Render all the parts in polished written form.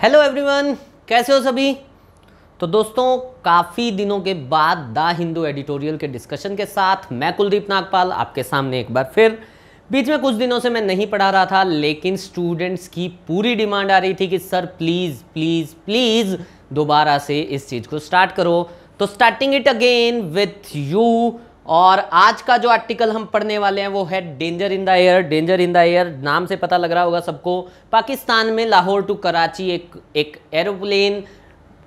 Hello everyone, कैसे हो सभी। तो दोस्तों, काफ़ी दिनों के बाद द हिंदू एडिटोरियल के डिस्कशन के साथ मैं कुलदीप नागपाल आपके सामने एक बार फिर। बीच में कुछ दिनों से मैं नहीं पढ़ा रहा था, लेकिन स्टूडेंट्स की पूरी डिमांड आ रही थी कि सर प्लीज़ प्लीज़ प्लीज़ दोबारा से इस चीज़ को स्टार्ट करो। तो starting it again with you. और आज का जो आर्टिकल हम पढ़ने वाले हैं वो है danger in the air. Danger in the air नाम से पता लग रहा होगा सबको। पाकिस्तान में लाहौर टू कराची एक एरोप्लेन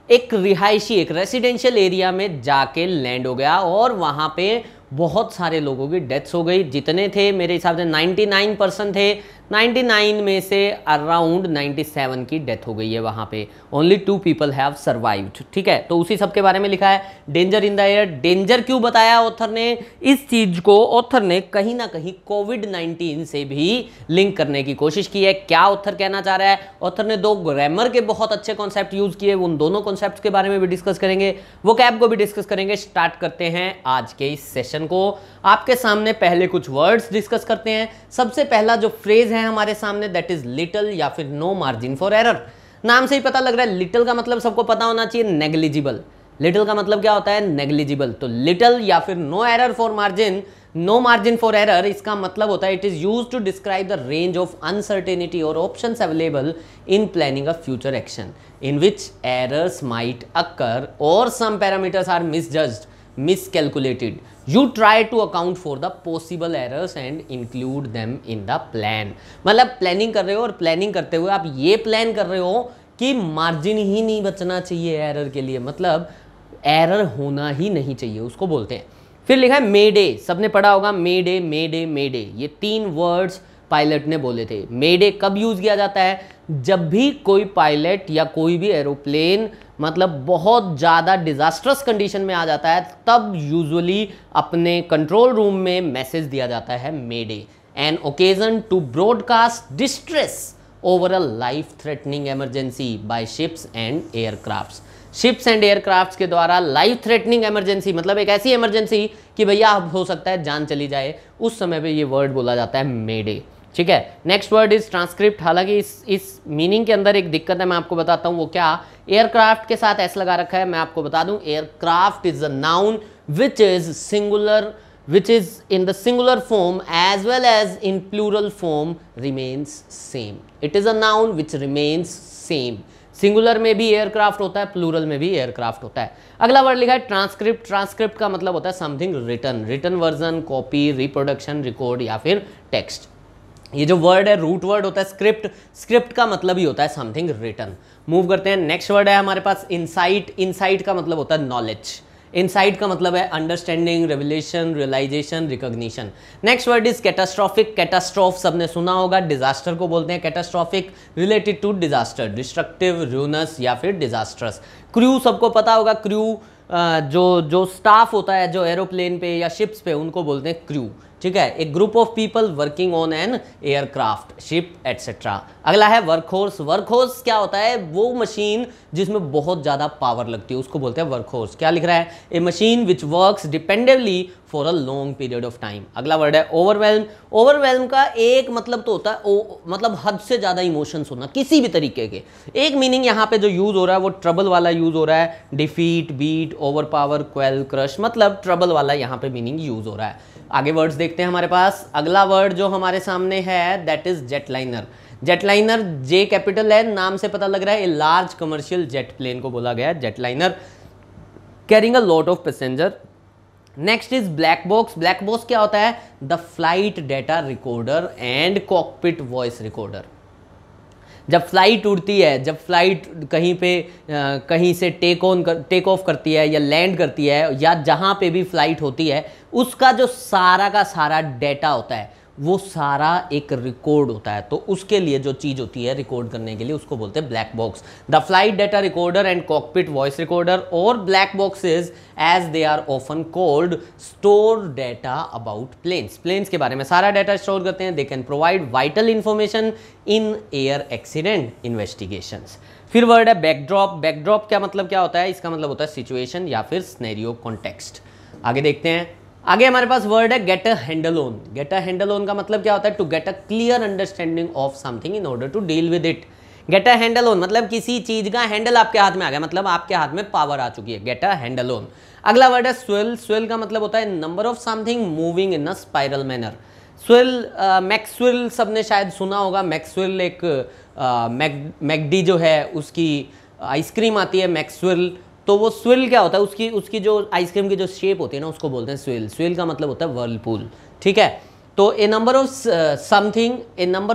एक रिहायशी एक रेसिडेंशियल एरिया में जाके लैंड हो गया और वहाँ पे बहुत सारे लोगों की डेथ्स हो गई। जितने थे मेरे हिसाब से 99% थे, 99 में से अराउंड 97 की डेथ हो गई है वहाँ पे। Only 2 people have survived. ठीक है, तो उसी सब के बारे में लिखा है danger in the air. Danger क्यों बताया ऑथर ने? इस चीज़ को ऑथर ने कहीं ना कहीं कोविड-19 से भी लिंक करने की कोशिश की है। क्या ऑथर कहना चाह रहा है? ऑथर ने 2 ग्रामर के बहुत अच्छे कॉन्सेप्ट यूज किए, उन दोनों कॉन्सेप्ट के बारे में भी डिस्कस करेंगे, वो कैब को भी डिस्कस करेंगे। स्टार्ट करते हैं आज के इस सेशन को। आपके सामने पहले कुछ वर्ड्स डिस्कस करते हैं। सबसे पहला जो फ्रेज है हमारे सामने, दैट इज लिटिल या फिर नो मार्जिन फॉर एरर। नाम से ही पता लग रहा है लिटिल का मतलब सबको पता होना चाहिए, नेग्लिजिबल। लिटिल का मतलब क्या होता है? नेग्लिजिबल। तो लिटिल या फिर no error for margin, no margin for error, इसका मतलब होता है it is used to describe the range of uncertainty और options available in planning a future action in which errors might occur or some parameters are misjudged, miscalculated. You try to account for the possible errors and include them in the plan. मतलब planning कर रहे हो और planning करते हुए आप ये plan कर रहे हो कि मार्जिन ही नहीं बचना चाहिए एरर के लिए, मतलब एरर होना ही नहीं चाहिए, उसको बोलते हैं। फिर लिखा है मे डे। सबने पढ़ा होगा मे डे मे डे मे डे। ये 3 वर्ड्स पायलट ने बोले थे। मे डे कब यूज किया जाता है? जब भी कोई पायलट या कोई भी एरोप्लेन मतलब बहुत ज़्यादा डिजास्ट्रस कंडीशन में आ जाता है, तब यूजुअली अपने कंट्रोल रूम में मैसेज दिया जाता है mayday. An occasion to broadcast distress over a life threatening emergency by ships and aircrafts. Ships and aircrafts के द्वारा लाइफ थ्रेटनिंग इमरजेंसी मतलब एक ऐसी इमरजेंसी कि भैया अब हो सकता है जान चली जाए, उस समय पे ये वर्ड बोला जाता है मे डे। ठीक है, नेक्स्ट वर्ड इज ट्रांसक्रिप्ट। हालांकि इस मीनिंग के अंदर एक दिक्कत है, मैं आपको बताता हूँ वो क्या। एयरक्राफ्ट के साथ एस लगा रखा है, मैं आपको बता दूं aircraft is a noun which is singular, which is in the singular form as well as in plural form remains same. It is a noun which remains same. Singular में भी एयरक्राफ्ट होता है, प्लूरल में भी aircraft होता है। अगला word लिखा है ट्रांसक्रिप्ट। ट्रांसक्रिप्ट का मतलब होता है something written, written version, copy, reproduction, record या फिर टेक्स्ट। ये जो वर्ड है रूट वर्ड होता है स्क्रिप्ट। स्क्रिप्ट का मतलब ही होता है समथिंग रिटन। मूव करते हैं, नेक्स्ट वर्ड है हमारे पास इनसाइट। इनसाइट का मतलब होता है नॉलेज। इनसाइट का मतलब है understanding, revelation, realisation, recognition. Next word is catastrophic. Catastrophe सबने सुना होगा, डिजास्टर को बोलते हैं catastrophic, related to disaster, destructive, ruinous या फिर डिजास्टर्स। क्रू सबको पता होगा, क्रू जो स्टाफ होता है जो एरोप्लेन पे या शिप्स पे, उनको बोलते हैं क्रू। ठीक है, एक group of people working on an aircraft, ship etcetera. अगला है वर्कहॉर्स। वर्कहॉर्स क्या होता है? वो मशीन जिसमें बहुत ज़्यादा पावर लगती है, उसको बोलते हैं वर्कहॉर्स। क्या लिख रहा है? A machine which works dependably for a long period of time. अगला वर्ड है ओवरवेल्म। ओवरवेल्म का एक मतलब तो होता है मतलब हद से ज़्यादा इमोशंस होना किसी भी तरीके के। एक मीनिंग यहाँ पे जो यूज़ हो रहा है वो ट्रबल वाला यूज़ हो रहा है। Defeat, beat, over power, quell, crush, मतलब ट्रबल वाला यहाँ पे मीनिंग यूज़ हो रहा है। आगे वर्ड्स देखते हैं हमारे पास। अगला वर्ड जो हमारे सामने है that is jetliner. Jetliner J capital है, नाम से पता लग रहा है a large commercial jet plane को बोला गया है jetliner, carrying a lot of passenger. Next is black box. Black box क्या होता है? The flight data recorder and cockpit voice recorder. जब फ्लाइट उड़ती है, जब फ्लाइट कहीं से टेक ऑफ करती है या लैंड करती है, या जहाँ पे भी फ्लाइट होती है, उसका जो सारा का सारा डेटा होता है वो सारा एक रिकॉर्ड होता है। तो उसके लिए जो चीज़ होती है रिकॉर्ड करने के लिए, उसको बोलते हैं black box. The flight data recorder and cockpit voice recorder और black boxes as they are often called store data about planes. Planes के बारे में सारा डेटा स्टोर करते हैं। They can provide vital information in air accident investigations. फिर word है backdrop. Backdrop क्या मतलब क्या होता है? इसका मतलब होता है सिचुएशन या फिर सिनेरियो कॉन्टेक्स्ट। आगे देखते हैं। आगे हमारे पास वर्ड है get a handle on. Get a handle on का मतलब क्या होता है? To get a clear understanding of something in order to deal with it. Get a handle on मतलब किसी चीज का हैंडल आपके हाथ में आ गया, मतलब आपके हाथ में पावर आ चुकी है, गेट अ हैंडल ऑन। अगला वर्ड है स्विल। स्विल का मतलब होता है number of something moving in a spiral manner. Swirl, Maxwell सबने शायद सुना होगा। मैक्सवेल एक मैकडी जो है उसकी आइसक्रीम आती है मैक्सवेल, तो वो स्विल क्या होता है, उसकी उसकी जो आइसक्रीम की जो शेप होती है ना उसको बोलते हैं स्विल। स्विल का मतलब होता है वर्लपूल, ठीक है। तो a number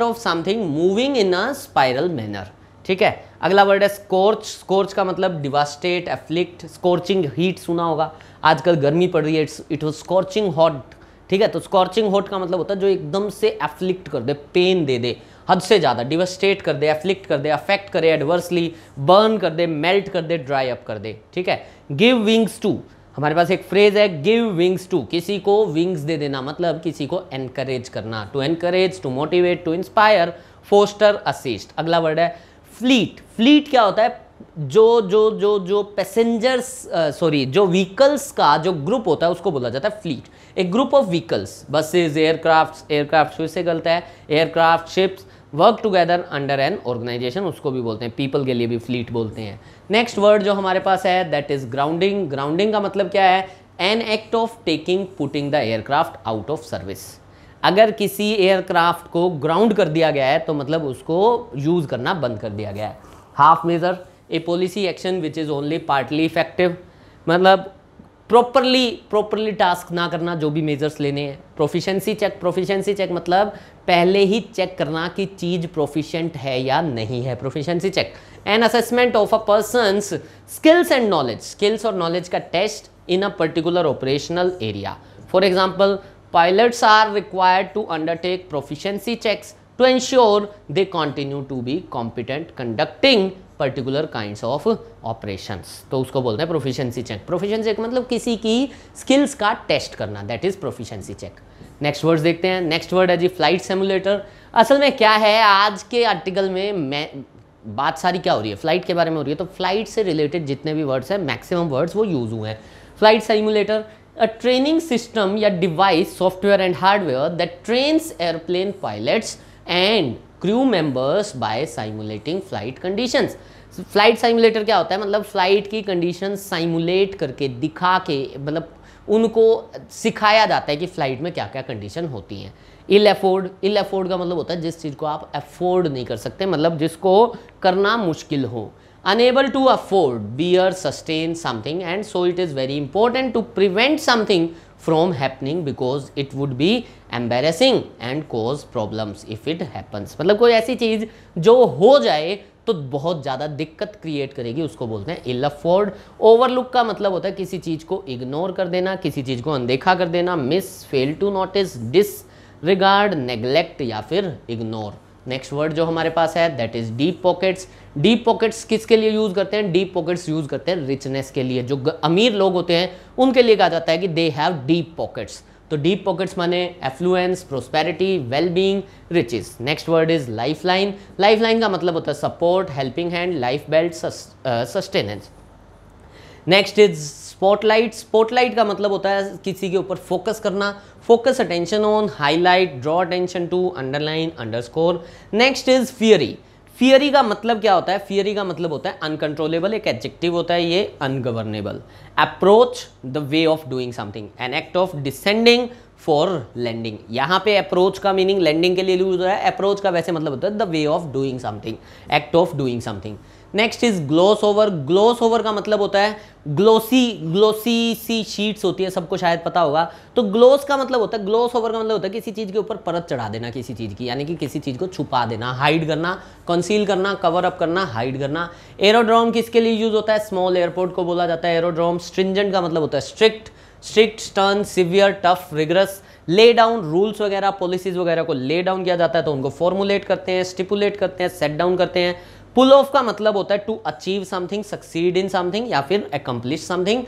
of something moving in a spiral manner, ठीक है। अगला वर्ड है स्कॉर्च। स्कॉर्च का मतलब डिवास्टेट, एफ्लिक्ट, स्कॉर्चिंग हीट सुना होगा, आजकल गर्मी पड़ रही है, इट वाज स्कॉर्चिंग हॉट, ठीक है। तो स्कॉर्चिंग हॉट का मतलब होता है जो एकदम से एफ्लिक्ट कर दे, पेन दे दे हद से ज़्यादा, डिवास्टेट कर दे, एफ्लिक्ट कर दे, अफेक्ट करे एडवर्सली, बर्न कर दे, मेल्ट कर दे, ड्राई अप कर दे, ठीक है। गिव विंग्स टू, हमारे पास एक फ्रेज है गिव विंग्स टू, किसी को विंग्स दे देना, मतलब किसी को एनकरेज करना, to encourage, to motivate, to inspire, foster, assist. अगला वर्ड है फ्लीट। फ्लीट क्या होता है, जो पैसेंजर्स सॉरी जो व्हीकल्स का जो ग्रुप होता है उसको बोला जाता है फ्लीट। एक group of vehicles, buses, aircraft फिर से गलत है, aircraft, ships work together under an organisation, उसको भी बोलते हैं, पीपल के लिए भी फ्लीट बोलते हैं। नेक्स्ट वर्ड जो हमारे पास है दैट इज ग्राउंडिंग। ग्राउंडिंग का मतलब क्या है, N act of taking putting the aircraft out of service. अगर किसी एयरक्राफ्ट को ग्राउंड कर दिया गया है तो मतलब उसको यूज करना बंद कर दिया गया है। Half measure, a policy action which is only partly effective, मतलब प्रॉपरली टास्क ना करना, जो भी मेजर्स लेने हैं। Proficiency check. प्रोफिशिएंसी चेक मतलब पहले ही चेक करना कि चीज प्रोफिशिएंट है या नहीं है, proficiency check. An assessment of a person's skills and knowledge, skills और नॉलेज का test in a particular operational area. For example, pilots are required to undertake proficiency checks to ensure they continue to be competent conducting particular kinds of operations। तो उसको बोलते हैं proficiency check. Proficiency check मतलब किसी की skills का test करना, that is proficiency check. Next word देखते हैं। नेक्स्ट वर्ड है जी फ्लाइट सिमुलेटर। असल में क्या है, आज के आर्टिकल में मैं बात सारी क्या हो रही है, फ्लाइट के बारे में हो रही है, तो फ्लाइट से रिलेटेड जितने भी वर्ड्स हैं मैक्सिमम वर्ड्स वो यूज हुए हैं। Flight simulator, a training system या device, software and hardware that trains airplane pilots and crew members by simulating flight conditions। Flight simulator क्या होता है, मतलब फ्लाइट की कंडीशन साइमुलेट करके, दिखा के, मतलब उनको सिखाया जाता है कि फ्लाइट में क्या क्या कंडीशन होती हैं। इल एफोर्ड, इल एफोर्ड का मतलब होता है जिस चीज़ को आप अफोर्ड नहीं कर सकते, मतलब जिसको करना मुश्किल हो। Unable to afford, bear, sustain something, and so it is very important to prevent something from happening because it would be embarrassing and cause problems if it happens। मतलब कोई ऐसी चीज़ जो हो जाए तो बहुत ज़्यादा दिक्कत क्रिएट करेगी, उसको बोलते हैं इल अफोर्ड। ओवरलुक का मतलब होता है किसी चीज़ को इग्नोर कर देना, किसी चीज़ को अनदेखा कर देना। Miss, fail to notice, disregard, neglect या फिर इग्नोर। नेक्स्ट वर्ड जो हमारे पास है that is deep pockets. Deep pockets किसके लिए यूज करते हैं, डीप पॉकेट्स यूज करते हैं रिचनेस के लिए। जो अमीर लोग होते हैं उनके लिए कहा जाता है कि दे हैव डीप पॉकेट्स। तो डीप पॉकेट्स माने affluence, prosperity, well being, riches. Next word is lifeline. Lifeline का मतलब होता है support, helping hand, life belt, sustenance. Next is spotlight. Spotlight का मतलब होता है किसी के ऊपर फोकस करना, focus attention on, highlight, draw attention to, underline, underscore. Next is fiery. Fiery का मतलब क्या होता है, फियरी का मतलब होता है अनकंट्रोलेबल, एक एडजेक्टिव होता है ये, ungovernable. Approach, the way of doing something, an act of descending for landing. यहाँ पे अप्रोच का मीनिंग लैंडिंग के लिए यूज हो रहा है, अप्रोच का वैसे मतलब होता है the way of doing something, act of doing something. Next is gloss over. Gloss over का मतलब होता है ग्लोसी सी शीट्स होती है, सबको शायद पता होगा। तो ग्लोस का मतलब होता है, ग्लोस ओवर का मतलब होता है किसी चीज़ के ऊपर परत चढ़ा देना किसी चीज़ की, यानी कि किसी चीज़ को छुपा देना, हाइड करना, कंसील करना, कवर अप करना, हाइड करना। एरोड्रोम किसके लिए यूज होता है, स्मॉल एयरपोर्ट को बोला जाता है एरोड्रोम। स्ट्रिंजेंट का मतलब होता है strict, stern, severe, tough, rigorous. Lay down, rules वगैरह, पॉलिसीज वगैरह को ले डाउन किया जाता है तो उनको फॉर्मुलेट करते हैं, स्टिपुलेट करते हैं, सेट डाउन करते हैं। पुल ऑफ का मतलब होता है to achieve something, succeed in something या फिर अकम्प्लिश समथिंग।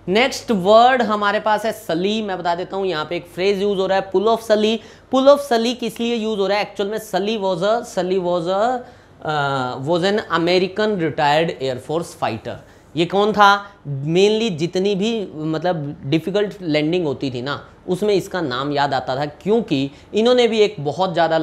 नेक्स्ट वर्ड हमारे पास है सली। मैं बता देता हूं, यहाँ पे एक फ्रेज यूज हो रहा है पुल ऑफ सली। पुल ऑफ सली किस लिए यूज हो रहा है, एक्चुअल में सली was an American retired air force fighter. ये कौन था, मेनली जितनी भी मतलब डिफिकल्ट लैंडिंग होती थी ना उसमें इसका नाम याद आता था, क्योंकि इन्होंने भी एक बहुत ज़्यादा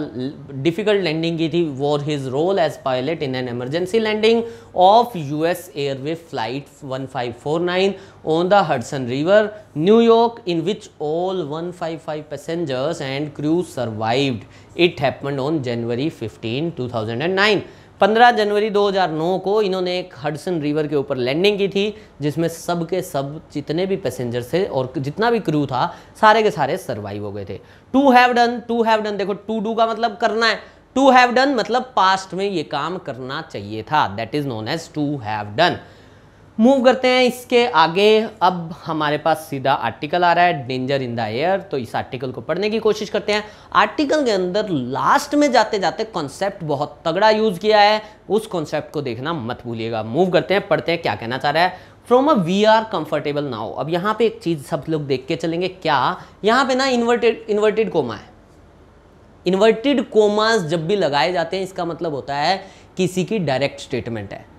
डिफिकल्ट लैंडिंग की थी for his role as pilot in an emergency landing of US Airway flight 1549 on the Hudson river, New York, in which all 155 passengers and crew survived. It happened on January 15, 2009. 15 जनवरी 2009 को इन्होंने एक Hudson river के ऊपर landing की थी, जिसमें सब के सब जितने भी पैसेंजर थे और जितना भी क्रू था सारे के सारे सर्वाइव हो गए थे. टू हैव डन देखो, टू डू का मतलब करना है, टू हैव डन मतलब पास्ट में ये काम करना चाहिए था, that is known as to have done. Move करते हैं इसके आगे. अब हमारे पास सीधा आर्टिकल आ रहा है, डेंजर इन द एयर. तो इस आर्टिकल को पढ़ने की कोशिश करते हैं. आर्टिकल के अंदर लास्ट में जाते जाते कॉन्सेप्ट बहुत तगड़ा यूज किया है, उस कॉन्सेप्ट को देखना मत भूलिएगा. मूव करते हैं, पढ़ते हैं क्या कहना चाह रहा है. From a we are comfortable now. अब यहाँ पे एक चीज सब लोग देख के चलेंगे, क्या यहाँ पे ना इन्वर्टेड कोमा है. इन्वर्टेड कोमास जब भी लगाए जाते हैं इसका मतलब होता है किसी की डायरेक्ट स्टेटमेंट है.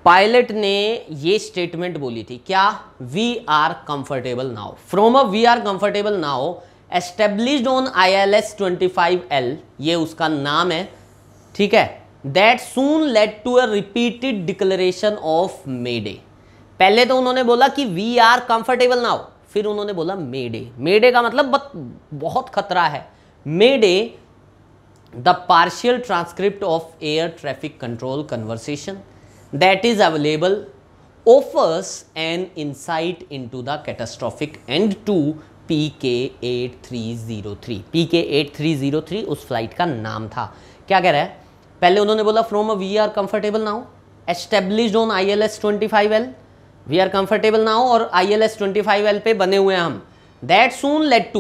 पायलट ने ये स्टेटमेंट बोली थी, क्या, we are comfortable now. From a we are comfortable now established on ILS 25L, ये उसका नाम है, ठीक है. That soon led to a repeated declaration of mayday. पहले तो उन्होंने बोला कि वी आर कंफर्टेबल नाउ, फिर उन्होंने बोला मे डे. मे डे का मतलब बहुत खतरा है. Mayday the partial transcript of air traffic control conversation that is available offers an insight into the catastrophic end to PK8303. PK8303 उस फ्लाइट का नाम था. क्या कह रहा है, पहले उन्होंने बोला from a we are comfortable now established on ILS 25L, we are comfortable now और ILS 25L पे बने हुए हैं हम. दैट सून लेड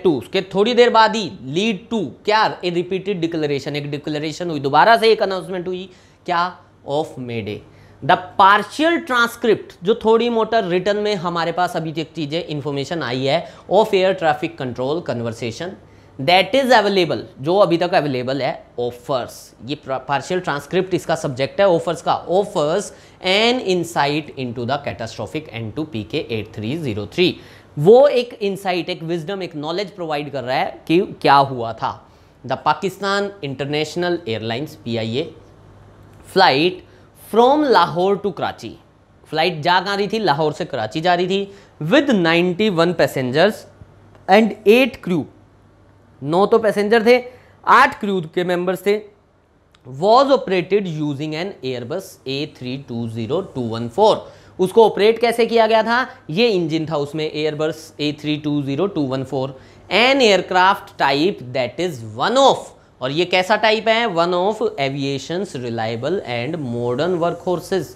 टू उसके थोड़ी देर बाद ही लीड टू क्या, ए रिपीटेड डिक्लेरेशन, एक डिक्लेरेशन हुई, दोबारा से एक अनाउंसमेंट हुई, क्या, of mayday. The partial transcript, जो थोड़ी मोटर रिटर्न में हमारे पास अभी तक चीजें इंफॉर्मेशन आई है, of air traffic control conversation that is available, जो अभी तक अवेलेबल है, ऑफर्स. ये पार्शियल ट्रांसक्रिप्ट इसका सब्जेक्ट है, ऑफर्स का. Offers an insight into the catastrophic end to PK8303. वो एक इनसाइट, एक विजडम, एक नॉलेज प्रोवाइड कर रहा है कि क्या हुआ था. The Pakistan international airlines PIA flight from Lahore to Karachi, flight जा कहाँ रही थी, लाहौर से कराची जा रही थी, विद 91 पैसेंजर्स एंड 8 क्रू. 9 तो पैसेंजर थे, 8 क्रू के मेंबर्स थे. Was operated using an Airbus A320214. उसको ऑपरेट कैसे किया गया था, ये इंजन था उसमें, Airbus A320214. An aircraft type that is one of, और ये कैसा टाइप है, one of aviation's reliable and modern workhorses.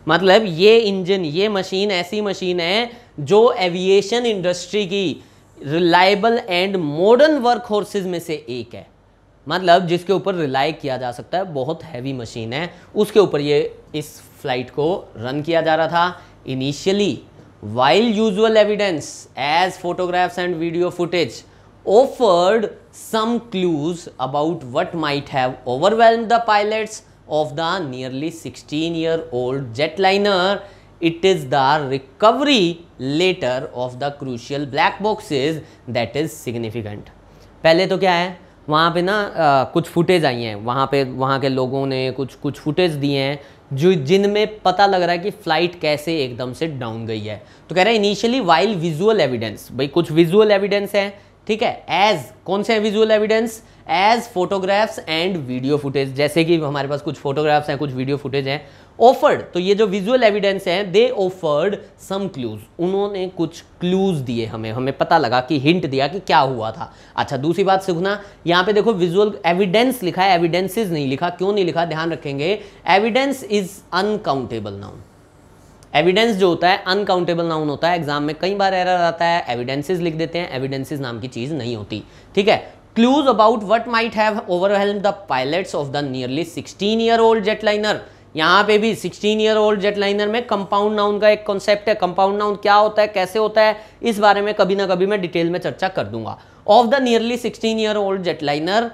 मतलब ये इंजन, ये मशीन ऐसी मशीन है जो एविएशन इंडस्ट्री की reliable and modern workhorses में से एक है. मतलब जिसके ऊपर रिलाई किया जा सकता है, बहुत हैवी मशीन है, उसके ऊपर ये इस फ्लाइट को रन किया जा रहा था. Initially while visual evidence as photographs and video footage offered some clues about what might have overwhelmed the pilots of the nearly 16-year-old jetliner, it is the recovery later of the crucial black boxes that is significant. पहले तो क्या है, वहाँ पे ना कुछ footage I हैं, वहाँ के लोगों ने कुछ फुटेज दिए हैं जो जिनमें पता लग रहा है कि फ्लाइट कैसे एकदम से डाउन गई है. तो कह रहा है इनिशियली वाइल विजुअल एविडेंस, भाई कुछ विजुअल एविडेंस है, ठीक है. एज कौन से visual evidence, as photographs and video footage, जैसे कि हमारे पास कुछ फोटोग्राफ्स हैं, कुछ वीडियो फुटेज हैं. ऑफर्ड, तो ये जो विजुअल एविडेंस हैं, दे ऑफर्ड सम क्लूज, उन्होंने कुछ क्लूज दिए, हमें पता लगा कि हिंट दिया कि क्या हुआ था. अच्छा, दूसरी बात सीखना, यहाँ पे देखो विजुअल एविडेंस लिखा है, एविडेंसेस नहीं लिखा. क्यों नहीं लिखा, ध्यान रखेंगे. Evidence is uncountable noun. Evidence जो होता है अनकाउंटेबल नाउन होता है. एग्जाम में कई बार एरर आता है, एविडेंसेस लिख देते हैं, एविडेंसेस नाम की चीज नहीं होती, ठीक है. Clues about what might have overwhelmed the pilots of the nearly 16-year-old jetliner. यहाँ पे भी 16-year-old जेटलाइनर में कंपाउंड नाउन का एक कॉन्सेप्ट है. कंपाउंड नाउन क्या होता है, कैसे होता है, इस बारे में कभी ना कभी मैं डिटेल में चर्चा कर दूंगा. Of the nearly 16-year-old jetliner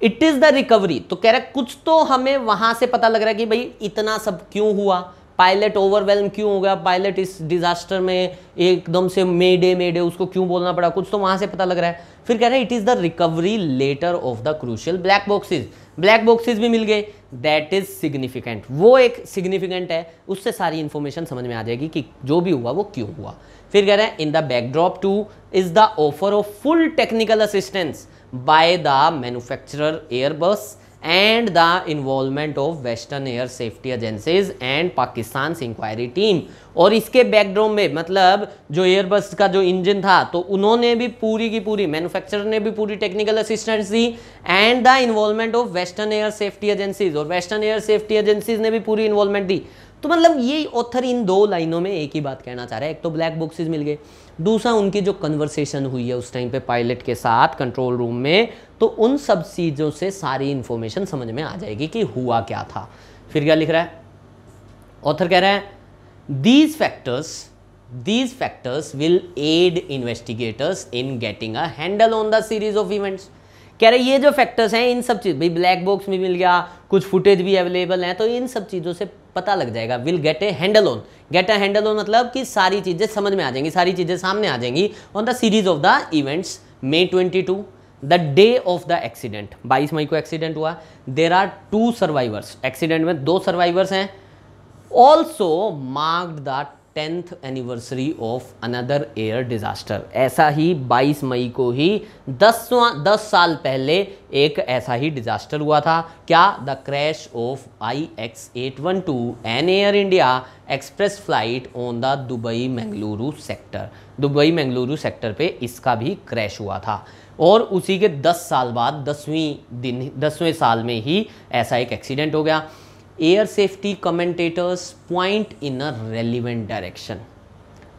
it is the recovery. तो कह रहा है कुछ तो हमें वहां से पता लग रहा है कि भाई इतना सब क्यों हुआ, पायलट ओवरवेल्म क्यों हो गया, पायलट इस डिजास्टर में एकदम से मेडे उसको क्यों बोलना पड़ा, कुछ तो वहां से पता लग रहा है। फिर कह रहा है it is the recovery later of the crucial black boxes, black boxes भी मिल गए, दैट इज सिग्निफिकेंट, वो एक सिग्निफिकेंट है, उससे सारी इंफॉर्मेशन समझ में आ जाएगी कि जो भी हुआ वो क्यों हुआ। फिर कह रहे हैं in the backdrop two is the offer of full technical assistance by the manufacturer Airbus and the involvement of Western Air Safety Agencies and Pakistan's inquiry team। और इसके बैकड्रॉप में मतलब जो एयरबस का जो इंजन था तो उन्होंने भी पूरी की पूरी, मैन्युफैक्चरर ने भी पूरी technical assistance the, and the involvement of western air safety agencies, और वेस्टर्न एयर सेफ्टी एजेंसीज ने भी पूरी इन्वॉल्वमेंट दी। तो मतलब ये ऑथर इन दो लाइनों में एक ही बात कहना चाह रहा है, एक तो ब्लैक बॉक्सेस मिल गए, दूसरा उनकी जो कन्वर्सेशन हुई है उस टाइम पे पायलट के साथ कंट्रोल रूम में, तो उन सब चीज़ों से सारी इंफॉर्मेशन समझ में आ जाएगी कि हुआ क्या था। फिर क्या लिख रहा है ऑथर, कह रहा है these factors will aid investigators in getting a handle on the series of events. कह रहे ये जो फैक्टर्स हैं, इन सब चीज़, भाई ब्लैक बॉक्स में मिल गया, कुछ फुटेज भी अवेलेबल है, तो इन सब चीज़ों से पता लग जाएगा। Will get A handle on, get a handle on मतलब कि सारी चीज़ें समझ में आ जाएंगी, सारी चीज़ें सामने आ जाएंगी on the series of the events. May 22 the day of the accident, 22 मई को एक्सीडेंट हुआ, देर आर 2 सर्वाइवर्स, एक्सीडेंट में 2 सर्वाइवर्स हैं, also marked the 10th anniversary of another air disaster. ऐसा ही 22 मई को ही 10 साल पहले एक ऐसा ही डिजास्टर हुआ था, क्या, the crash of IX812 an Air India Express flight on the Dubai Mangaluru sector. Dubai Mangaluru sector पे इसका भी क्रैश हुआ था, और उसी के 10 साल बाद 10वें साल में ही ऐसा एक एक्सीडेंट हो गया। Air safety commentators point in a relevant direction.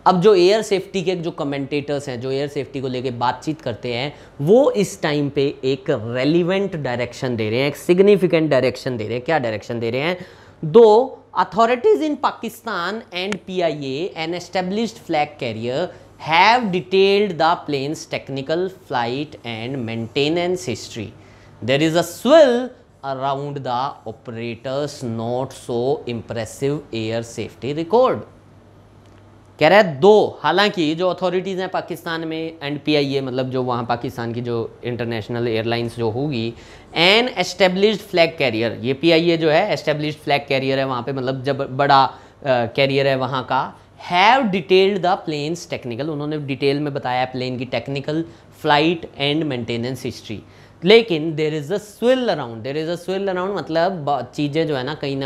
अब जो एयर सेफ्टी के जो कमेंटेटर्स हैं, जो एयर सेफ्टी को लेके बातचीत करते हैं, वो इस टाइम पे एक रेलिवेंट डायरेक्शन दे रहे हैं, एक सिग्निफिकेंट डायरेक्शन दे रहे हैं। क्या डायरेक्शन दे रहे हैं? दो authorities in Pakistan and PIA, an established flag carrier, have detailed the plane's technical flight and maintenance history. There is a swell around the operator's not so impressive air safety record. कह रहा है दो, हालांकि जो authorities हैं पाकिस्तान में and PIA मतलब जो वहाँ पाकिस्तान की जो इंटरनेशनल एयरलाइंस जो होगी, एन एस्टेब्लिश्ड फ्लैग कैरियर, ये PIA जो है एस्टेब्लिश्ड फ्लैग कैरियर है वहाँ पे, मतलब जब बड़ा कैरियर है वहाँ का, have detailed the plane's technical, उन्होंने डिटेल में बताया प्लेन की technical, flight and maintenance history. लेकिन there is a swirl around, मतलब चीज़ें जो है ना कहीं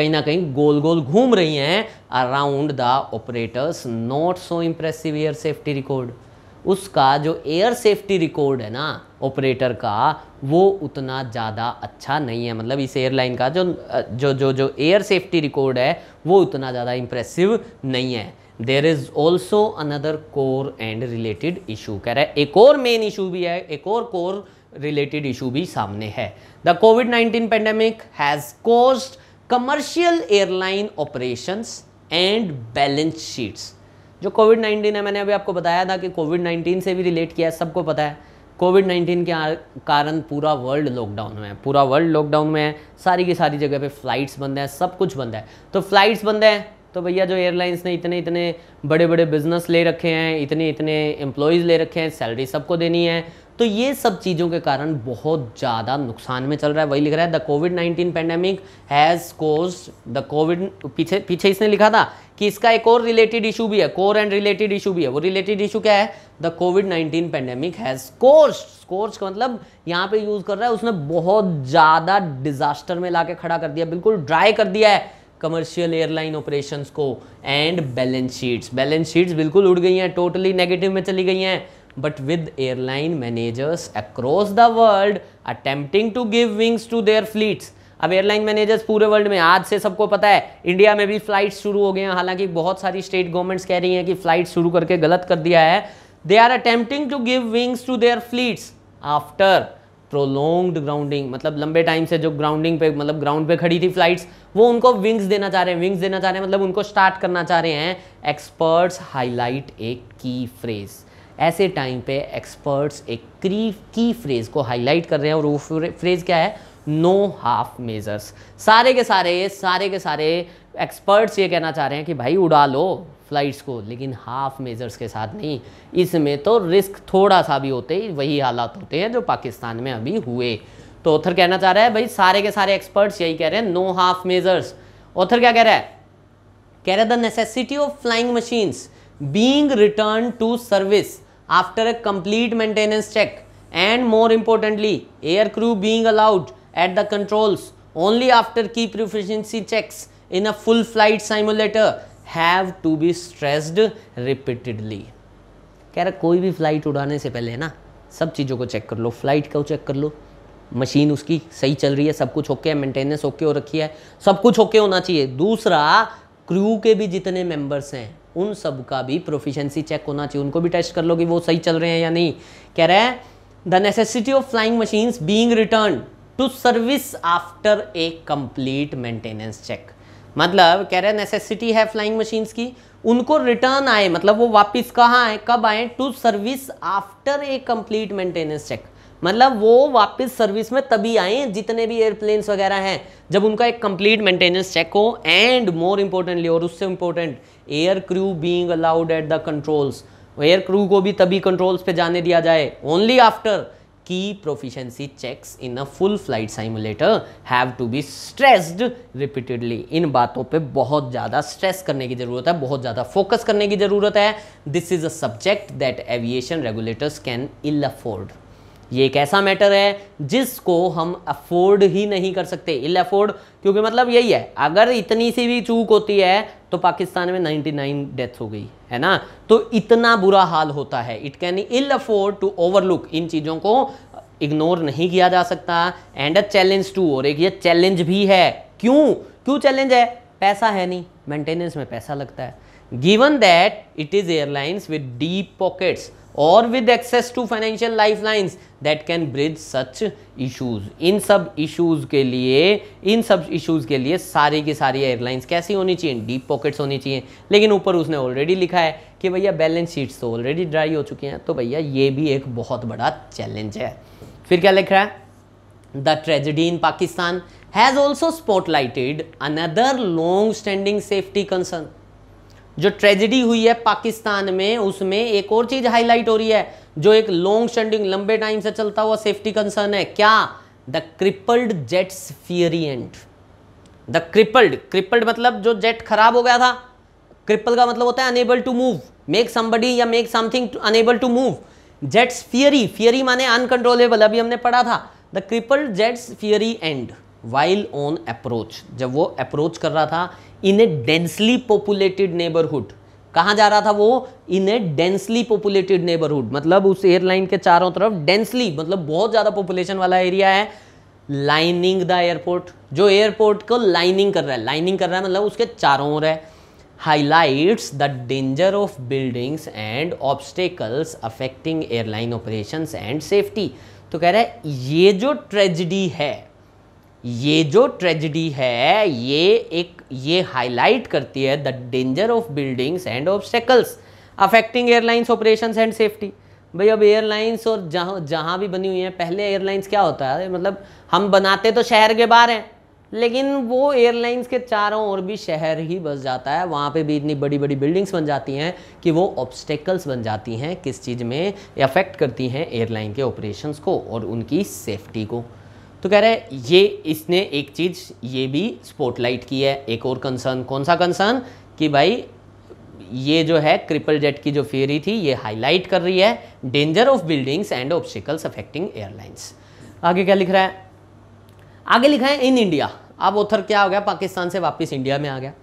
ना कहीं गोल गोल घूम रही हैं around the operators not so impressive air safety record. उसका जो एयर सेफ्टी रिकॉर्ड है ना ऑपरेटर का, वो उतना ज़्यादा अच्छा नहीं है, मतलब इस एयरलाइन का जो एयर सेफ्टी रिकॉर्ड है वो उतना ज़्यादा इम्प्रेसिव नहीं है। There is also another core and related issue, कह रहा है एक और मेन इशू भी है, एक और कोर रिलेटेड इशू भी सामने है। The covid pandemic has caused commercial airline operations and balance sheets. जो कोविड-19 है, मैंने अभी आपको बताया था कि कोविड-19 से भी रिलेट किया है, सबको पता है कोविड-19 के कारण पूरा वर्ल्ड लॉकडाउन में है, सारी की सारी जगह पे फ्लाइट्स बंद है, सब कुछ बंद है। तो फ्लाइट्स बंद है तो भैया जो एयरलाइंस ने इतने बड़े बड़े बिजनेस ले रखे हैं, इतने एम्प्लॉयज़ ले रखे हैं, सैलरी सबको देनी है, तो ये सब चीज़ों के कारण बहुत ज़्यादा नुकसान में चल रहा है। वही लिख रहा है the covid pandemic has caused the Covid, पीछे इसने लिखा था कि इसका एक और रिलेटेड इशू भी है, कोर एंड रिलेटेड इशू भी है। वो रिलेटेड इशू क्या है? The covid pandemic has caused का मतलब यहाँ पे यूज़ कर रहा है, उसने बहुत ज़्यादा डिजास्टर में ला के खड़ा कर दिया, बिल्कुल ड्राई कर दिया है कमर्शियल एयरलाइन ऑपरेशंस को। एंड बैलेंस शीट्स बिल्कुल उड़ गई हैं, टोटली नेगेटिव में चली गई हैं। But with airline managers across the world attempting to give wings to their fleets. अब एयरलाइन मैनेजर्स पूरे वर्ल्ड में, आज से सबको पता है इंडिया में भी फ्लाइट्स शुरू हो गए हैं, हालांकि बहुत सारी स्टेट गवर्नमेंट्स कह रही हैं कि फ्लाइट शुरू करके गलत कर दिया है। They are attempting to give wings to their fleets after prolonged grounding, मतलब लंबे टाइम से जो ग्राउंडिंग पे, मतलब ग्राउंड पे खड़ी थी फ्लाइट्स, वो उनको विंग्स देना चाह रहे हैं, मतलब उनको स्टार्ट करना चाह रहे हैं। एक्सपर्ट्स हाईलाइट ए की फ्रेज, ऐसे टाइम पे एक्सपर्ट्स एक की फ्रेज को हाईलाइट कर रहे हैं, और वो फ्रेज क्या है? No half measures. सारे के सारे एक्सपर्ट्स ये कहना चाह रहे हैं कि भाई उड़ा लो फ्लाइट्स को, लेकिन हाफ मेजर्स के साथ नहीं। इसमें तो रिस्क थोड़ा सा भी होते ही वही हालात होते हैं जो पाकिस्तान में अभी हुए। तो ऑथर कहना चाह रहा है भाई सारे के सारे एक्सपर्ट्स यही कह रहे हैं, नो हाफ मेजर्स। ऑथर क्या कह रहा है? कह रहा है the necessity of flying machines being return to service after a complete maintenance check and more importantly air crew being allowed at the controls only after key proficiency checks in a full flight simulator have to be stressed repeatedly। कह रहा कोई भी flight उड़ाने से पहले ना सब चीज़ों को चेक कर लो, फ्लाइट को चेक कर लो, मशीन उसकी सही चल रही है, सब कुछ ओके है, मेंटेनेंस ओके हो रखी है, सब कुछ ओके होना चाहिए। दूसरा, क्रू के भी जितने मेंबर्स हैं उन सब का भी प्रोफिशिएंसी चेक होना चाहिए, उनको भी टेस्ट कर लो कि वो सही चल रहे हैं या नहीं। कह रहा है the necessity of flying machines being returned to service after a complete maintenance check। मतलब कह रहे हैं नेसेसिटी है फ्लाइंग मशीन्स की, उनको रिटर्न आए, मतलब वो वापस कहाँ आए, कब आए? To service after a complete maintenance check. मतलब वो वापस सर्विस में तभी आए जितने भी एयरप्लेन्स वगैरह हैं जब उनका एक कंप्लीट मेंटेनेंस चेक हो। एंड मोर इंपॉर्टेंटली, और उससे important, air crew being allowed at the controls, air crew को भी तभी कंट्रोल्स पे जाने दिया जाए, only after key proficiency checks in a full flight simulator have to be stressed repeatedly. इन बातों पे बहुत ज़्यादा स्ट्रेस करने की ज़रूरत है, बहुत ज़्यादा फोकस करने की ज़रूरत है। This is a subject that aviation regulators can ill afford. ये एक ऐसा मैटर है जिसको हम अफोर्ड ही नहीं कर सकते, इल अफोर्ड, क्योंकि मतलब यही है, अगर इतनी सी भी चूक होती है तो पाकिस्तान में 99 डेथ हो गई है ना, तो इतना बुरा हाल होता है। It can ill afford to overlook, इन चीज़ों को इग्नोर नहीं किया जा सकता। एंड अ चैलेंज टू, और एक ये चैलेंज भी है। क्यों चैलेंज है? पैसा है नहीं, मेंटेनेंस में पैसा लगता है। Given that it is airlines with deep pockets और with access to financial lifelines that can bridge such issues. इन सब इश्यूज के लिए सारी की सारी एयरलाइंस कैसी होनी चाहिए? डीप पॉकेट्स होनी चाहिए। लेकिन ऊपर उसने ऑलरेडी लिखा है कि भैया बैलेंस शीट्स तो ऑलरेडी ड्राई हो चुकी हैं, तो भैया ये भी एक बहुत बड़ा चैलेंज है। फिर क्या लिख रहा है? The tragedy in Pakistan has also spotlighted another long standing safety concern. जो ट्रेजेडी हुई है पाकिस्तान में, उसमें एक और चीज हाईलाइट हो रही है जो एक लॉन्ग स्टैंडिंग, लंबे टाइम से चलता हुआ सेफ्टी कंसर्न है। क्या? The crippled jets variant. The crippled मतलब जो जेट खराब हो गया था, क्रिपल का मतलब होता है unable to move, make somebody या make something unable to move. Jet's fiery माने अनकंट्रोलेबल, अभी हमने पढ़ा था। The crippled jet's fiery end while on approach, जब वो अप्रोच कर रहा था in a densely populated neighbourhood. कहाँ जा रहा था वो? In a densely populated neighbourhood, मतलब उस एयरलाइन के चारों तरफ डेंसली मतलब बहुत ज़्यादा पॉपुलेशन वाला एरिया है। लाइनिंग द एयरपोर्ट, जो एयरपोर्ट को लाइनिंग कर रहा है मतलब उसके चारों ओर है। Highlights the danger of buildings and obstacles affecting airline operations and safety. तो कह रहा है ये जो ट्रेजेडी है ये हाईलाइट करती है the danger of buildings and obstacles affecting airlines operations and safety. भाई अब एयरलाइंस और जहाँ भी बनी हुई हैं, पहले एयरलाइंस क्या होता है, मतलब हम बनाते तो शहर के बाहर हैं, लेकिन वो एयरलाइंस के चारों ओर भी शहर ही बस जाता है, वहाँ पे भी इतनी बड़ी बड़ी बिल्डिंग्स बन जाती हैं कि वो ऑब्स्टेकल्स बन जाती हैं, किस चीज़ में अफेक्ट करती हैं एयरलाइन के ऑपरेशंस को और उनकी सेफ्टी को। तो कह रहे हैं ये इसने एक चीज़ ये भी स्पॉटलाइट की है, एक और कंसर्न। कौन सा कंसर्न? कि भाई ये जो है क्रिपल जेट की जो थियरी थी ये हाईलाइट कर रही है danger of buildings and obstacles affecting airlines. आगे क्या लिख रहा है? आगे लिखा है इन इंडिया। अब ऑथर क्या हो गया, पाकिस्तान से वापस इंडिया में आ गया।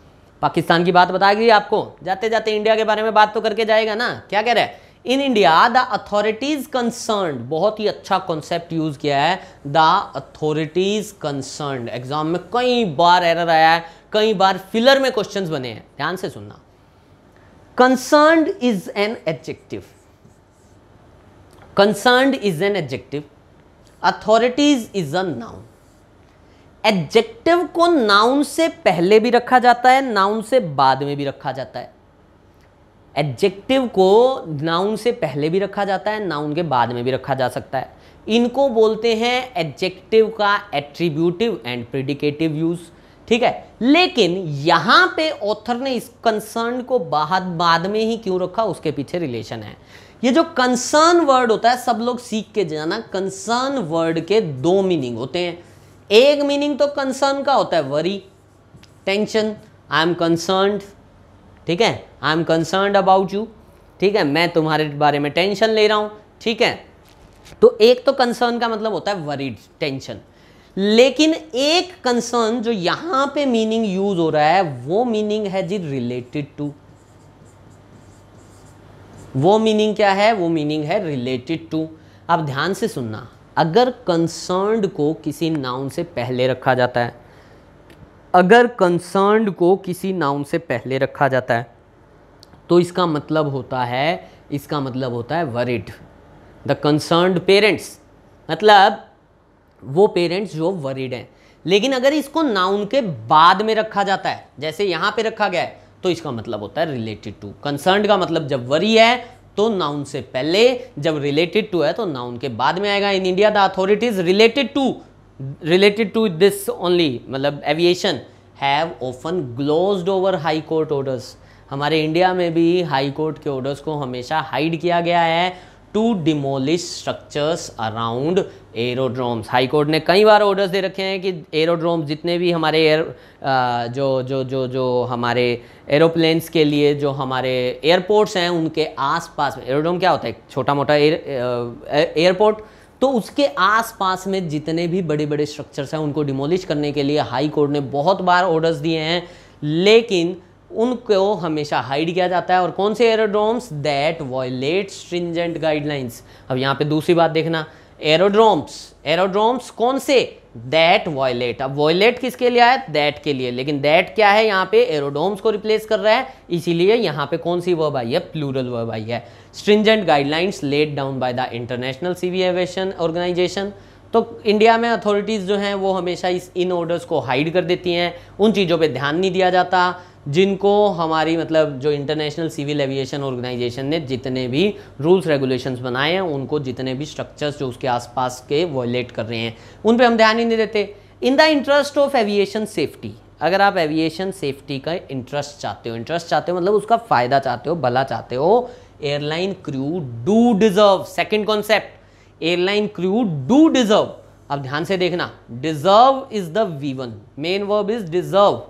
पाकिस्तान की बात बता गई आपको, जाते जाते इंडिया के बारे में बात तो करके जाएगा ना। क्या कह रहा है? इन इंडिया द अथॉरिटीज कंसर्न्ड, बहुत ही अच्छा कॉन्सेप्ट यूज किया है, द अथॉरिटीज कंसर्न्ड। एग्जाम में कई बार एरर आया है, कई बार फिलर में क्वेश्चंस बने हैं, ध्यान से सुनना। Concerned is an adjective, concerned is an adjective, authorities is a noun. Adjective को नाउन से पहले भी रखा जाता है, नाउन से बाद में भी रखा जाता है। एडजेक्टिव को नाउन से पहले भी रखा जाता है, नाउन के बाद में भी रखा जा सकता है। इनको बोलते हैं एडजेक्टिव का एट्रीब्यूटिव एंड प्रेडिकेटिव यूज, ठीक है। लेकिन यहां पे ऑथर ने इस कंसर्न को बाद में ही क्यों रखा, उसके पीछे रिलेशन है। ये जो कंसर्न वर्ड होता है, सब लोग सीख के जाना, कंसर्न वर्ड के दो मीनिंग होते हैं। एक मीनिंग तो कंसर्न का होता है worry, tension, I am concerned, ठीक है, I am concerned about you, ठीक है, मैं तुम्हारे बारे में टेंशन ले रहा हूं, ठीक है। तो एक तो कंसर्न का मतलब होता है वरीड, टेंशन। लेकिन एक कंसर्न जो यहां पे मीनिंग यूज हो रहा है, वो मीनिंग है जी रिलेटेड टू। वो मीनिंग क्या है, वो मीनिंग है रिलेटेड टू। अब ध्यान से सुनना, अगर कंसर्न्ड को किसी नाउन से पहले रखा जाता है, अगर कंसर्न्ड को किसी नाउन से पहले रखा जाता है, तो इसका मतलब होता है वरीड। द कंसर्न्ड पेरेंट्स, मतलब वो पेरेंट्स जो वरीड हैं। लेकिन अगर इसको नाउन के बाद में रखा जाता है, जैसे यहां पे रखा गया है, तो इसका मतलब होता है रिलेटेड टू। कंसर्न्ड का मतलब जब वरी है तो नाउन से पहले, जब रिलेटेड टू है तो नाउन के बाद में आएगा। In India the authorities related to this only, मतलब aviation, have often glossed over high court orders. हमारे इंडिया में भी हाई कोर्ट के ऑर्डर्स को हमेशा हाइड किया गया है to demolish structures around aerodromes. High court ने कई बार ऑर्डर्स दे रखे हैं कि एरोड्रोम्स, जितने भी हमारे जो हमारे एरोप्लेन्स के लिए जो हमारे एयरपोर्ट्स हैं, उनके आसपास में, एरोड्रोम क्या होता है, छोटा मोटा एयरपोर्ट, तो उसके आसपास में जितने भी बड़े बड़े स्ट्रक्चर्स हैं उनको डिमोलिश करने के लिए हाई कोर्ट ने बहुत बार ऑर्डर्स दिए हैं, लेकिन उनको हमेशा हाइड किया जाता है। और कौन से aerodromes, that violet stringent guidelines. अब यहाँ पे दूसरी बात देखना, एरोड्रोम्स कौन से, दैट वॉयलेट। अब वॉयलेट किसके लिए आया, दैट के लिए, लेकिन दैट क्या है, यहाँ पे एरोड्रोम्स को रिप्लेस कर रहा है, इसीलिए यहाँ पे कौन सी वर्ब आई है, प्लूरल वर्ब आई है। Stringent guidelines laid down by the international civil aviation organisation. तो इंडिया में अथॉरिटीज़ जो हैं वो हमेशा इन ऑर्डर्स को हाइड कर देती हैं, उन चीज़ों पे ध्यान नहीं दिया जाता जिनको हमारी, मतलब जो इंटरनेशनल सिविल एविएशन ऑर्गेनाइजेशन ने जितने भी रूल्स रेगुलेशंस बनाए हैं, उनको जितने भी स्ट्रक्चर्स जो उसके आसपास के वॉयलेट कर रहे हैं, उन पे हम ध्यान ही नहीं देते। In the interest of aviation safety, अगर आप एविएशन सेफ्टी का इंटरेस्ट चाहते हो मतलब उसका फ़ायदा चाहते हो, भला चाहते हो, airline crew do deserve, second concept, airline crew do deserve. अब ध्यान से देखना, deserve is the V1, main verb is deserve.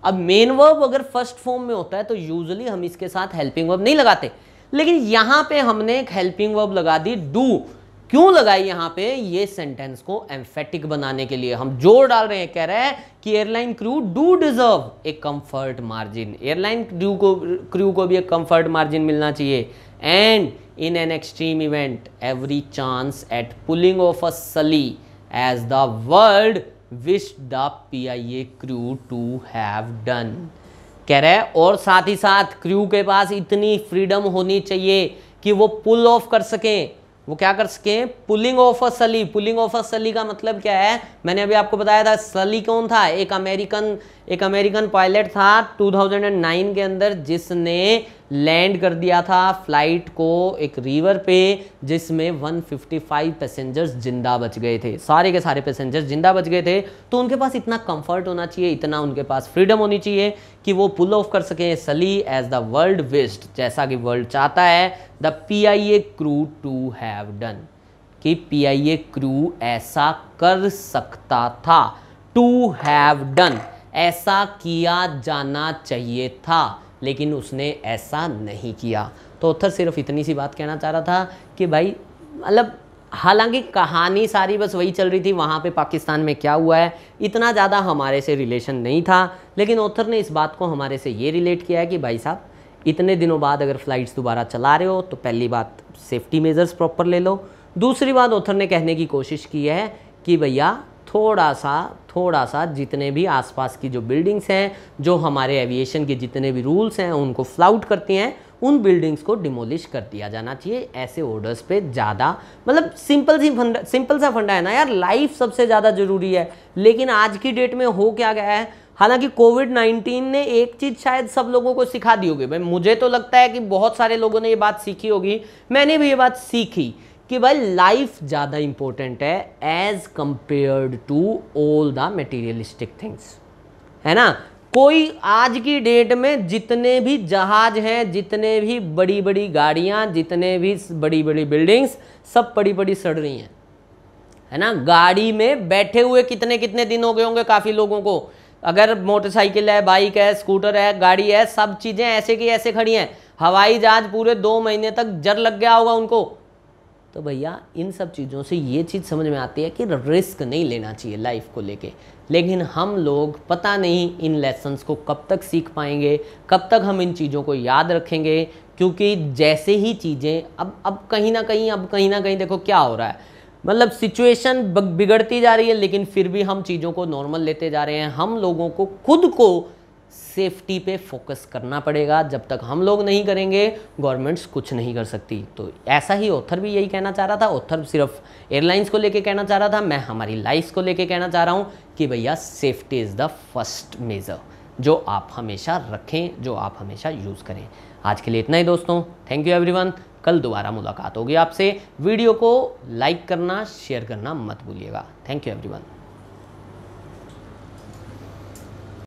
अब मेन वर्ब अगर फर्स्ट फॉर्म में होता है तो यूजुअली हम इसके साथ हेल्पिंग वर्ब नहीं लगाते, लेकिन यहां पे हमने एक हेल्पिंग वर्ब लगा दी, डू। क्यों लगाई यहां पे, ये सेंटेंस को एम्फेटिक बनाने के लिए हम जोर डाल रहे हैं, कह रहे हैं कि airline crew do deserve a comfort margin, airline crew को भी एक कंफर्ट मार्जिन मिलना चाहिए। And in an extreme event every chance at pulling off a Sully as the world wish the PIA crew to have done. कह रहा है और साथ ही साथ क्रू के पास इतनी फ्रीडम होनी चाहिए कि वो पुल ऑफ कर सकें, वो क्या कर सकें, पुलिंग ऑफ अ सली। पुलिंग ऑफ अ सली का मतलब क्या है, मैंने अभी आपको बताया था, सली कौन था, एक अमेरिकन पायलट था 2009 के अंदर, जिसने लैंड कर दिया था फ्लाइट को एक रिवर पे, जिसमें 155 पैसेंजर्स जिंदा बच गए थे, सारे के सारे पैसेंजर्स जिंदा बच गए थे। तो उनके पास इतना कंफर्ट होना चाहिए, इतना उनके पास फ्रीडम होनी चाहिए कि वो पुल ऑफ कर सकें सली एज द वर्ल्ड विश्ड, जैसा कि वर्ल्ड चाहता है, the PIA crew to have done, कि PIA क्रू ऐसा कर सकता था, टू हैव डन, ऐसा किया जाना चाहिए था, लेकिन उसने ऐसा नहीं किया। तो ऑथर सिर्फ इतनी सी बात कहना चाह रहा था कि भाई, मतलब हालांकि कहानी सारी बस वही चल रही थी, वहाँ पे पाकिस्तान में क्या हुआ है इतना ज़्यादा हमारे से रिलेशन नहीं था, लेकिन ऑथर ने इस बात को हमारे से ये रिलेट किया है कि भाई साहब, इतने दिनों बाद अगर फ्लाइट्स दोबारा चला रहे हो तो पहली बात सेफ्टी मेजर्स प्रॉपर ले लो। दूसरी बात ऑथर ने कहने की कोशिश की है कि भैया थोड़ा सा जितने भी आसपास की जो बिल्डिंग्स हैं, जो हमारे एविएशन के जितने भी रूल्स हैं उनको फ्लाउट करती हैं, उन बिल्डिंग्स को डिमोलिश कर दिया जाना चाहिए। ऐसे ऑर्डर्स पे ज़्यादा, मतलब सिंपल सा फंडा है ना यार, लाइफ सबसे ज़्यादा ज़रूरी है। लेकिन आज की डेट में हो क्या गया है, हालांकि कोविड-19 ने एक चीज़ शायद सब लोगों को सिखा दी होगी, भाई मुझे तो लगता है कि बहुत सारे लोगों ने ये बात सीखी होगी, मैंने भी ये बात सीखी कि भाई लाइफ ज़्यादा इंपॉर्टेंट है as compared to all the materialistic things, है ना। कोई आज की डेट में जितने भी जहाज हैं, जितने भी बड़ी बड़ी गाड़ियां, जितने भी बड़ी बड़ी बिल्डिंग्स, सब पड़ी पड़ी सड़ रही हैं, है ना। गाड़ी में बैठे हुए कितने कितने दिन हो गए होंगे काफ़ी लोगों को। अगर मोटरसाइकिल है, बाइक है, स्कूटर है, गाड़ी है, सब चीज़ें ऐसे की ऐसे खड़ी हैं। हवाई जहाज पूरे 2 महीने तक जर लग गया होगा उनको। तो भैया इन सब चीज़ों से ये चीज़ समझ में आती है कि रिस्क नहीं लेना चाहिए लाइफ को लेके। लेकिन हम लोग पता नहीं इन लेसन्स को कब तक सीख पाएंगे, कब तक हम इन चीज़ों को याद रखेंगे। क्योंकि जैसे ही चीज़ें अब कहीं ना कहीं देखो क्या हो रहा है, मतलब सिचुएशन बिगड़ती जा रही है, लेकिन फिर भी हम चीज़ों को नॉर्मल लेते जा रहे हैं। हम लोगों को खुद को सेफ्टी पे फोकस करना पड़ेगा। जब तक हम लोग नहीं करेंगे गवर्नमेंट्स कुछ नहीं कर सकती। तो ऐसा ही ऑथर भी यही कहना चाह रहा था। ऑथर सिर्फ एयरलाइंस को लेके कहना चाह रहा था, मैं हमारी लाइफ को लेके कहना चाह रहा हूँ कि भैया safety is the first measure, जो आप हमेशा रखें, जो आप हमेशा यूज़ करें। आज के लिए इतना ही दोस्तों, थैंक यू एवरीवन। कल दोबारा मुलाकात होगी आपसे। वीडियो को लाइक करना, शेयर करना मत भूलिएगा। Thank you everyone.